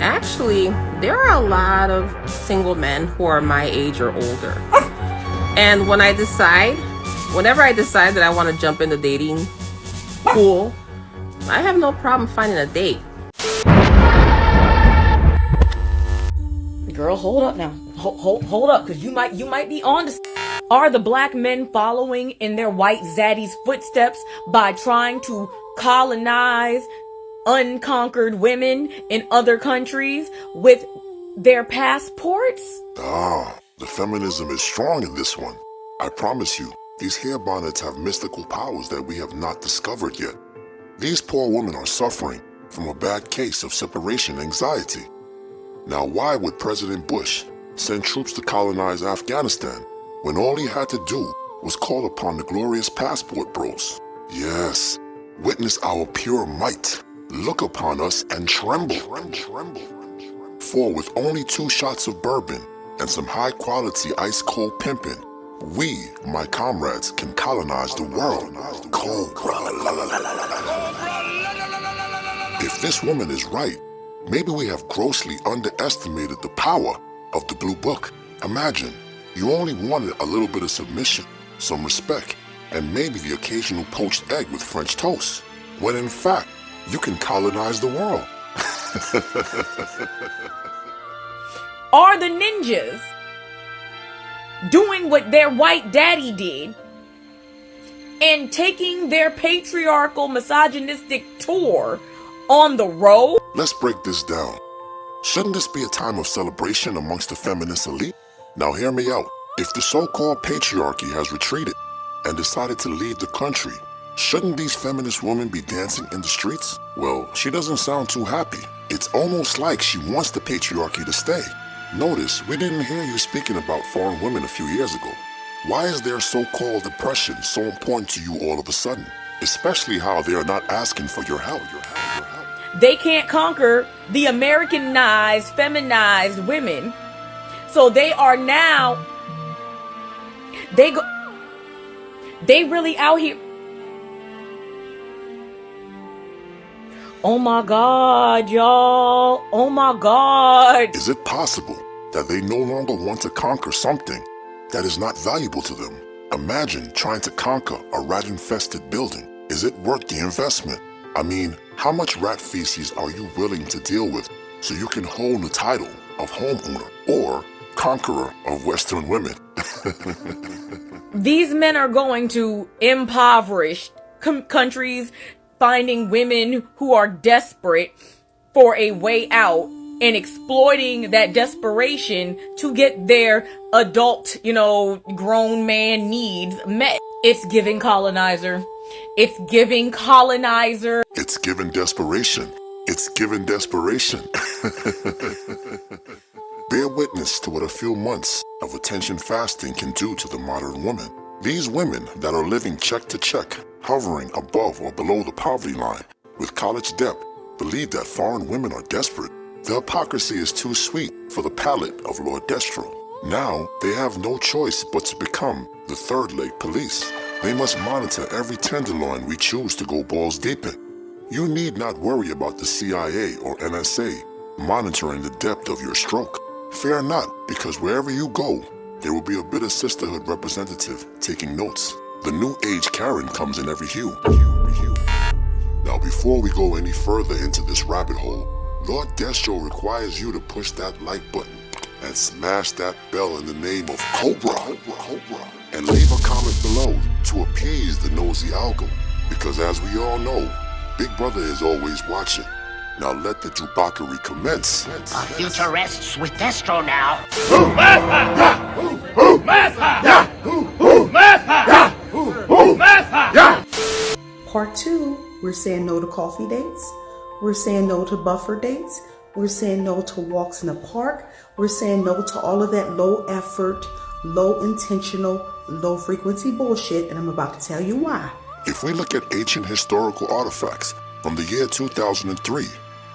Actually, there are a lot of single men who are my age or older. And whenever I decide that I want to jump in the dating pool, I have no problem finding a date. Girl, hold up now. Hold up, because you might be on to. Are the black men following in their white zaddy's footsteps by trying to colonize unconquered women in other countries with their passports? The feminism is strong in this one. I promise you, these hair bonnets have mystical powers that we have not discovered yet. These poor women are suffering from a bad case of separation anxiety. Now, why would President Bush send troops to colonize Afghanistan when all he had to do was call upon the glorious passport bros? Yes, witness our pure might. Look upon us and tremble. For with only 2 shots of bourbon and some high-quality ice-cold pimpin', we, my comrades, can colonize the world. If this woman is right, maybe we have grossly underestimated the power of the Blue Book. Imagine, you only wanted a little bit of submission, some respect, and maybe the occasional poached egg with French toast, when in fact, you can colonize the world. Are the ninjas doing what their white daddy did and taking their patriarchal, misogynistic tour on the road? Let's break this down. Shouldn't this be a time of celebration amongst the feminist elite? Now hear me out. If the so-called patriarchy has retreated and decided to leave the country, shouldn't these feminist women be dancing in the streets? Well, she doesn't sound too happy. It's almost like she wants the patriarchy to stay. Notice, we didn't hear you speaking about foreign women a few years ago. Why is their so-called oppression so important to you all of a sudden? Especially how they are not asking for your help. They can't conquer the Americanized, feminized women. So they are now, they really out here. Oh my God, y'all. Oh my God. Is it possible that they no longer want to conquer something that is not valuable to them? Imagine trying to conquer a rat-infested building. Is it worth the investment? I mean, how much rat feces are you willing to deal with so you can hold the title of homeowner or conqueror of Western women? These men are going to impoverish countries, finding women who are desperate for a way out and exploiting that desperation to get their adult, grown man needs met. It's giving colonizer. It's giving colonizer. It's giving desperation. It's giving desperation. Bear witness to what a few months of attention fasting can do to the modern woman. These women that are living check to check, hovering above or below the poverty line, with college debt, believe that foreign women are desperate. The hypocrisy is too sweet for the palate of Lord Destro. Now, they have no choice but to become the third leg police. They must monitor every tenderloin we choose to go balls deep in. You need not worry about the CIA or NSA monitoring the depth of your stroke. Fear not, because wherever you go, there will be a bit of sisterhood representative taking notes. The new age Karen comes in every hue. Now, before we go any further into this rabbit hole, Lord Destro requires you to push that like button and smash that bell in the name of Cobra. And leave a comment below to appease the nosy algo, because as we all know, Big Brother is always watching. Now let the Jubockery commence. Our future rests with Destro now. Part 2, we're saying no to coffee dates. We're saying no to buffer dates. We're saying no to walks in the park. We're saying no to all of that low effort, low intentional, low frequency bullshit, and I'm about to tell you why. If we look at ancient historical artifacts from the year 2003,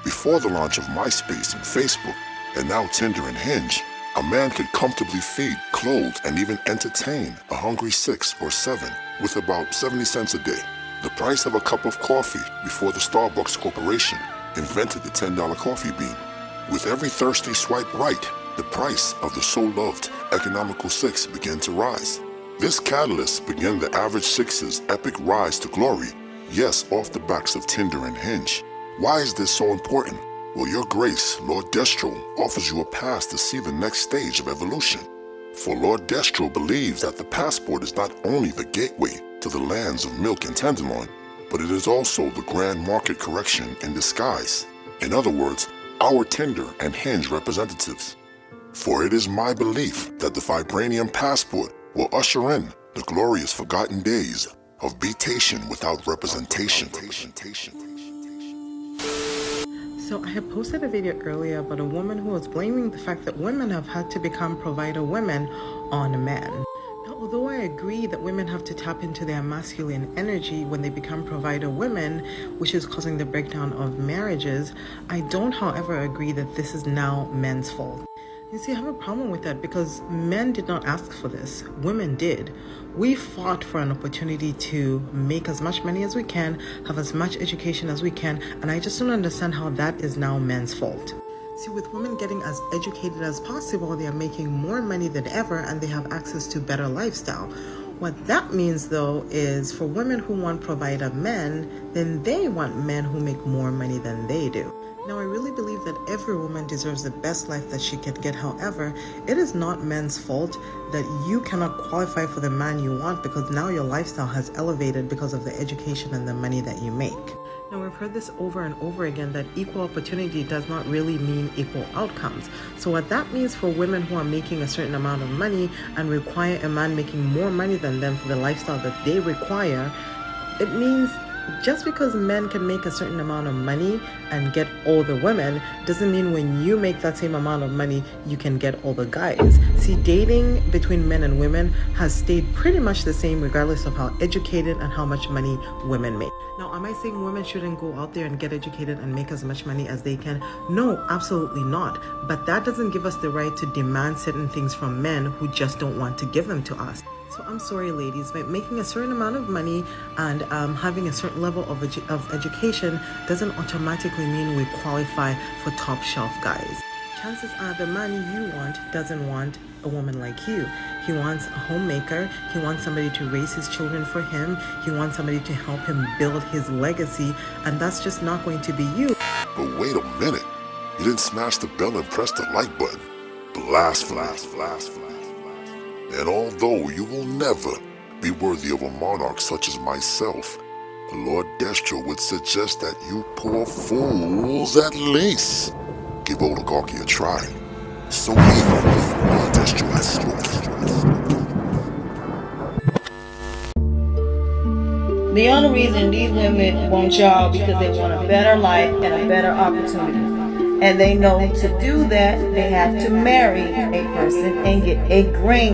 before the launch of MySpace and Facebook, and now Tinder and Hinge, a man could comfortably feed, clothe, and even entertain a hungry 6 or 7 with about 70 cents a day. The price of a cup of coffee before the Starbucks Corporation invented the $10 coffee bean. With every thirsty swipe right, the price of the so-loved economical six began to rise. This catalyst began the average six's epic rise to glory, yes, off the backs of Tinder and Hinge. Why is this so important? Well, Your Grace, Lord Destro, offers you a pass to see the next stage of evolution. For Lord Destro believes that the passport is not only the gateway to the lands of milk and tenderloin, but it is also the grand market correction in disguise. In other words, our Tinder and Hinge representatives. For it is my belief that the Vibranium passport will usher in the glorious forgotten days of betation without representation. So I had posted a video earlier about a woman who was blaming the fact that women have had to become provider women on men. Now, although I agree that women have to tap into their masculine energy when they become provider women, which is causing the breakdown of marriages, I don't, however, agree that this is now men's fault. You see, I have a problem with that because men did not ask for this. Women did. We fought for an opportunity to make as much money as we can, have as much education as we can, and I just don't understand how that is now men's fault. See, with women getting as educated as possible, they are making more money than ever and they have access to better lifestyle. What that means, though, is for women who want provider men, then they want men who make more money than they do. Now, I really believe that every woman deserves the best life that she can get. However, it is not men's fault that you cannot qualify for the man you want because now your lifestyle has elevated because of the education and the money that you make. Now, we've heard this over and over again that equal opportunity does not really mean equal outcomes. So what that means for women who are making a certain amount of money and require a man making more money than them for the lifestyle that they require, it means just because men can make a certain amount of money and get all the women doesn't mean when you make that same amount of money you can get all the guys. See, dating between men and women has stayed pretty much the same regardless of how educated and how much money women make. Now, am I saying women shouldn't go out there and get educated and make as much money as they can? No, absolutely not. But that doesn't give us the right to demand certain things from men who just don't want to give them to us. So I'm sorry, ladies, but making a certain amount of money and having a certain level of education doesn't automatically mean we qualify for top shelf guys. Chances are the man you want doesn't want a woman like you. He wants a homemaker. He wants somebody to raise his children for him. He wants somebody to help him build his legacy, and that's just not going to be you. But wait a minute. You didn't smash the bell and press the like button. Blasphemy. And although you will never be worthy of a monarch such as myself, Lord Destro would suggest that you poor fools at least give oligarchy a try. So here, Lord Destro has spoken. The only reason these women want y'all because they want a better life and a better opportunity. And they know to do that, they have to marry a person and get a green